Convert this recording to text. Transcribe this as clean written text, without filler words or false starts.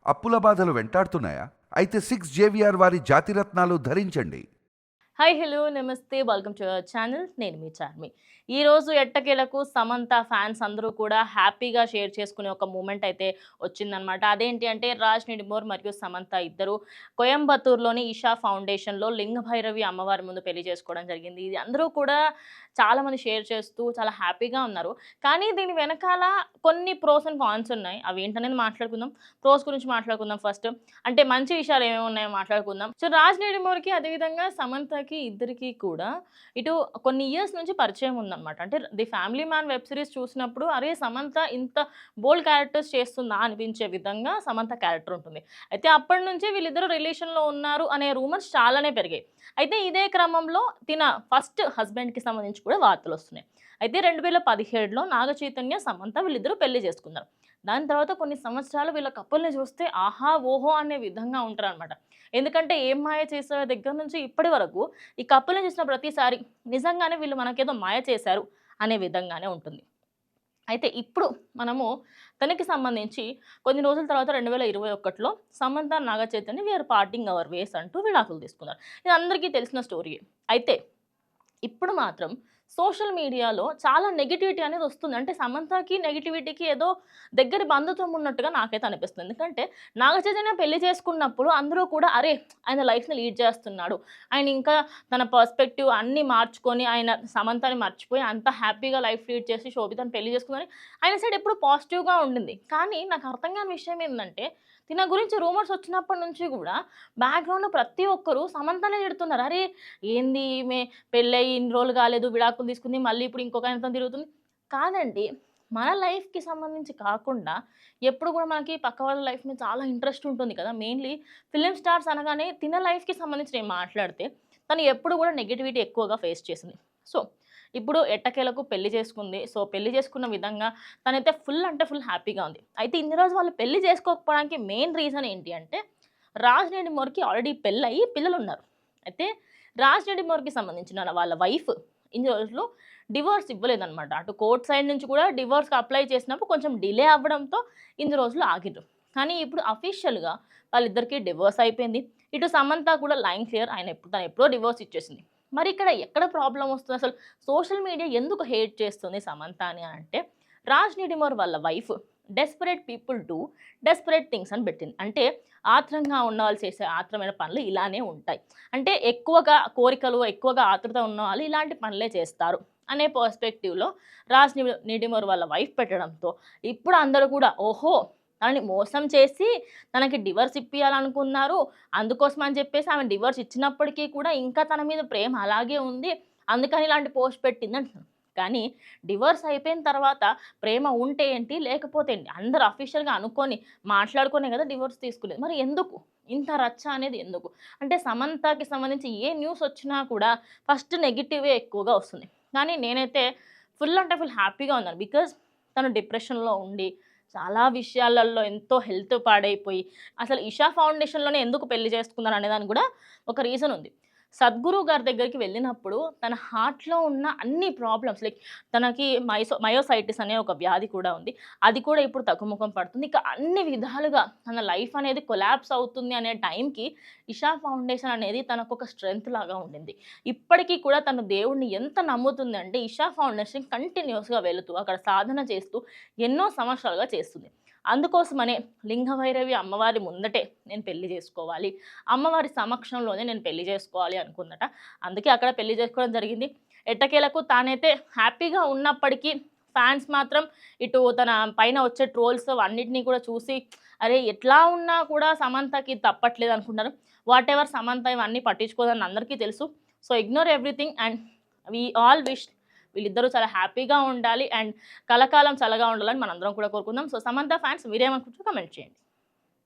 అప్పుల బాధలు వెంటాడుతున్నాయా? అయితే 6 జేవిఆర్ వారి జాతిరత్నాలు ధరించండి. హాయ్ హలో నమస్తే వెల్కమ్ టు అవర్ ఛానల్. నేను మీ చార్మి. ఈరోజు ఎట్టకేలకు సమంత ఫ్యాన్స్ అందరూ కూడా హ్యాపీగా షేర్ చేసుకునే ఒక మూమెంట్ అయితే వచ్చిందనమాట. అదేంటి అంటే రాజ్ నిడిమోర్ మరియు సమంత ఇద్దరు కోయంబత్తూరులోని ఈషా ఫౌండేషన్లో లింగభైరవి అమ్మవారి ముందు పెళ్లి చేసుకోవడం జరిగింది. ఇది అందరూ కూడా చాలామంది షేర్ చేస్తూ చాలా హ్యాపీగా ఉన్నారు. కానీ దీని వెనకాల కొన్ని ప్రోస్ అండ్ కాన్స్ ఉన్నాయి. అవి ఏంటనేది మాట్లాడుకుందాం. ప్రోస్ గురించి మాట్లాడుకుందాం ఫస్ట్. అంటే మంచి విషయాలు ఏమేమి ఉన్నాయో మాట్లాడుకుందాం. సో రాజ్ నిడిమోర్‌కి అదేవిధంగా సమంతకి ఇద్దరికీ కూడా ఇటు కొన్ని ఇయర్స్ నుంచి పరిచయం ఉందన్నమాట. అంటే 'the family man' web series చూసినప్పుడు అరే! సమంత ఇంత బోల్డ్ క్యారెక్టర్స్ చేస్తుందా అనిపించే విధంగా సమంత క్యారెక్టర్ ఉంటుంది. అయితే అప్పటి నుంచే వీళ్ళిద్దరూ రిలేషన్‌లో ఉన్నారు అనే రూమర్స్ చాలానే పెరిగాయి. అయితే ఇదే క్రమంలో తిన ఫస్ట్ హస్బెండ్‌కి సంబంధించి కూడా వార్తలొస్తున్నాయి. అయితే 2017లో నాగ చైతన్య, సమంత వీళ్ళిద్దరూ పెళ్లి చేసుకున్నారు. దాని తర్వాత కొన్ని సంవత్సరాలు వీళ్ళ కపుల్‌ని చూస్తే ఆహా! ఓహో! అనే విధంగా ఉంటారనమాట. ఎందుకంటే 'ఏం మాయ చేసావే' దగ్గర నుంచి ఇప్పటి వరకు ఈ కపుల్‌ని చూసిన ప్రతిసారి నిజంగానే వీళ్ళు మనకేదో మాయ చేశారు అనే విధంగానే ఉంటుంది. అయితే ఇప్పుడు మనము తనకి సంబంధించి కొన్ని రోజుల తర్వాత 2021లో Samantha, Naga Chaitanya we are parting our ways అంటూ విడాకులు తీసుకున్నారు. ఇది అందరికీ తెలిసిన స్టోరీయే. అయితే ఇప్పుడు మాత్రం సోషల్ మీడియాలో చాలా నెగటివిటీ అనేది వస్తుంది. అంటే సమంతకి నెగటివిటీకి ఏదో దగ్గరి బంధుత్వం ఉన్నట్టుగా నాకైతే అనిపిస్తుంది. ఎందుకంటే నాగ చైతన్య పెళ్లి చేసుకున్నప్పుడు అందరూ కూడా అరే! ఆయన లైఫ్‌ని లీడ్ చేస్తున్నాడు. ఆయన ఇంకా తన పర్స్పెక్టివ్ అన్నీ మార్చుకొని ఆయన సమంతని మర్చిపోయి అంత హ్యాపీగా లైఫ్ లీడ్ చేసి శోభితని పెళ్లి చేసుకుందని ఆయన సైడ్ ఎప్పుడు పాజిటివ్‌గా ఉండింది. కానీ నాకు అర్థం కాని విషయం ఏందంటే తిన గురించి రూమర్స్ వచ్చినప్పటి నుంచి కూడా బ్యాక్‌గ్రౌండ్‌లో ప్రతి ఒక్కరు సమంతనే తిడుతున్నారు. అరే! ఏంది ఈమె పెళ్ళయి ఇన్ని రోజులు కాలేదు, విడాకులు తీసుకుంది, మళ్ళీ ఇప్పుడు ఇంకొక ఆయనతోని తిరుగుతుంది. కాదండి. మన లైఫ్‌కి సంబంధించి కాకుండా ఎప్పుడు కూడా మనకి పక్క వాళ్ళ లైఫ్ మీద చాలా ఇంట్రెస్ట్ ఉంటుంది కదా! మెయిన్‌లీ ఫిల్మ్ స్టార్స్ అనగానే తిన లైఫ్‌కి సంబంధించి నేను మాట్లాడితే తను ఎప్పుడు కూడా నెగటివిటీ ఎక్కువగా ఫేస్ చేసింది. సో, ఇప్పుడు ఎట్టకేలకు పెళ్లి చేసుకుంది. సో, పెళ్లి చేసుకున్న విధంగా తనైతే ఫుల్ అంటే ఫుల్ హ్యాపీగా ఉంది. అయితే ఇన్ని రోజులు వాళ్ళు పెళ్లి చేసుకోకపోవడానికి మెయిన్ రీజన్ ఏంటి అంటే రాజ్ నిడిమోర్‌కి ఆల్రెడీ పెళ్లయ్యి పిల్లలున్నారు. అయితే రాజ్ నిడిమోర్‌కి సంబంధించిన వాళ్ళ వైఫ్ ఇన్ని రోజులు డివోర్స్ ఇవ్వలేదనమాట. అటు కోర్ట్ సైడ్ నుంచి కూడా డివోర్స్‌కి అప్లై చేసినప్పుడు కొంచెం డిలే అవ్వడంతో ఇన్ని రోజులు ఆగిర్రు. కానీ ఇప్పుడు అఫీషియల్‌గా వాళ్ళిద్దరికీ డివోర్స్ అయిపోయింది. ఇటు సమంత కూడా లైన్ క్లియర్. తను ఎప్పుడో డివోర్స్ ఇచ్చేసింది. మరి ఇక్కడ ఎక్కడ ప్రాబ్లమ్ వస్తుంది అసలు? సోషల్ మీడియా ఎందుకు హేట్ చేస్తుంది సమంతని అంటే రాజ్ నిడిమోర్ వాళ్ళ wife desperate people do desperate things అని పెట్టింది. అంటే ఆత్రంగా ఉన్నవాళ్ళు చేసే ఆత్రమైన పనులు ఇలానే ఉంటాయి. అంటే ఎక్కువగా కోరికలు, ఎక్కువగా ఆతృత ఉన్నవాళ్ళు ఇలాంటి పనులే చేస్తారు అనే పర్స్పెక్టివ్‌లో నిడిమోర్ వాళ్ళ వైఫ్ పెట్టడంతో ఇప్పుడు అందరూ కూడా ఓహో! తనని మోసం చేసి తనకి డివోర్స్ ఇప్పియాలనుకున్నారు. అందుకోసం అని చెప్పేసి ఆమె డివోర్స్ ఇచ్చినప్పటికీ కూడా ఇంకా తన మీద ప్రేమ అలాగే ఉంది. అందుకని ఇలాంటి పోస్ట్ పెట్టింది అంటున్నారు. కానీ డివోర్స్ అయిపోయిన తర్వాత ప్రేమ ఉంటే ఏంటి? లేకపోతే ఏంటి? అందరూ అఫీషియల్‌గా అనుకోని మాట్లాడుకునే కదా డివోర్స్ తీసుకునేది. మరి ఎందుకు? ఇంత రచ్చ అనేది ఎందుకు? అంటే సమంతకి సంబంధించి ఏ న్యూస్ వచ్చినా కూడా ఫస్ట్ నెగెటివే ఎక్కువగా వస్తుంది. కానీ నేనైతే ఫుల్ అంటే ఫుల్ హ్యాపీగా ఉన్నాను. బికాజ్ తను డిప్రెషన్‌లో ఉండి చాలా విషయాలలో ఎంతో హెల్త్ పాడైపోయి అసలు ఇషా ఫౌండేషన్‌లోనే ఎందుకు పెళ్లి చేసుకున్నారు అనే దానికి కూడా ఒక రీజన్ ఉంది. సద్గురు గారి దగ్గరికి వెళ్ళినప్పుడు తన హార్ట్‌లో ఉన్న అన్ని ప్రాబ్లమ్స్ లైక్ తనకి మయోసైటిస్ అనే ఒక వ్యాధి కూడా ఉంది. అది కూడా ఇప్పుడు తగ్గుముఖం పడుతుంది. ఇక అన్ని విధాలుగా తన లైఫ్ అనేది కొలాప్స్ అవుతుంది అనే టైంకి ఇషా ఫౌండేషన్ అనేది తనకొక స్ట్రెంత్ లాగా ఉండింది. ఇప్పటికీ కూడా తను దేవుడిని ఎంత నమ్ముతుందంటే ఇషా ఫౌండేషన్ కంటిన్యూయస్‌గా వెళుతూ అక్కడ సాధన చేస్తూ ఎన్నో సంవత్సరాలుగా చేస్తుంది. అందుకోసమనే లింగభైరవి అమ్మవారి ముందటే నేను పెళ్లి చేసుకోవాలి. అమ్మవారి సమక్షంలోనే నేను పెళ్లి చేసుకోవాలి అనుకుందట. అందుకే అక్కడ పెళ్లి చేసుకోవడం జరిగింది. ఎట్టకేలకు తానైతే హ్యాపీగా ఉన్నప్పటికీ ఫ్యాన్స్ మాత్రం ఇటు తన పైన వచ్చే ట్రోల్స్ అన్నిటిని కూడా చూసి అరే! ఎట్లా ఉన్నా కూడా సమంతకి తప్పట్లేదు అనుకుంటారు. వాటెవర్ సమంత ఇవన్నీ పట్టించుకోదని అందరికీ తెలుసు. So, ignore everything and we all wish వీళ్ళిద్దరూ చాలా హ్యాపీగా ఉండాలి అండ్ కలకాలం చల్లగా ఉండాలని మనందరం కూడా కోరుకుందాం. సో, సమంత ఫ్యాన్స్ మీరేమనుకుంటారో కామెంట్ చేయండి.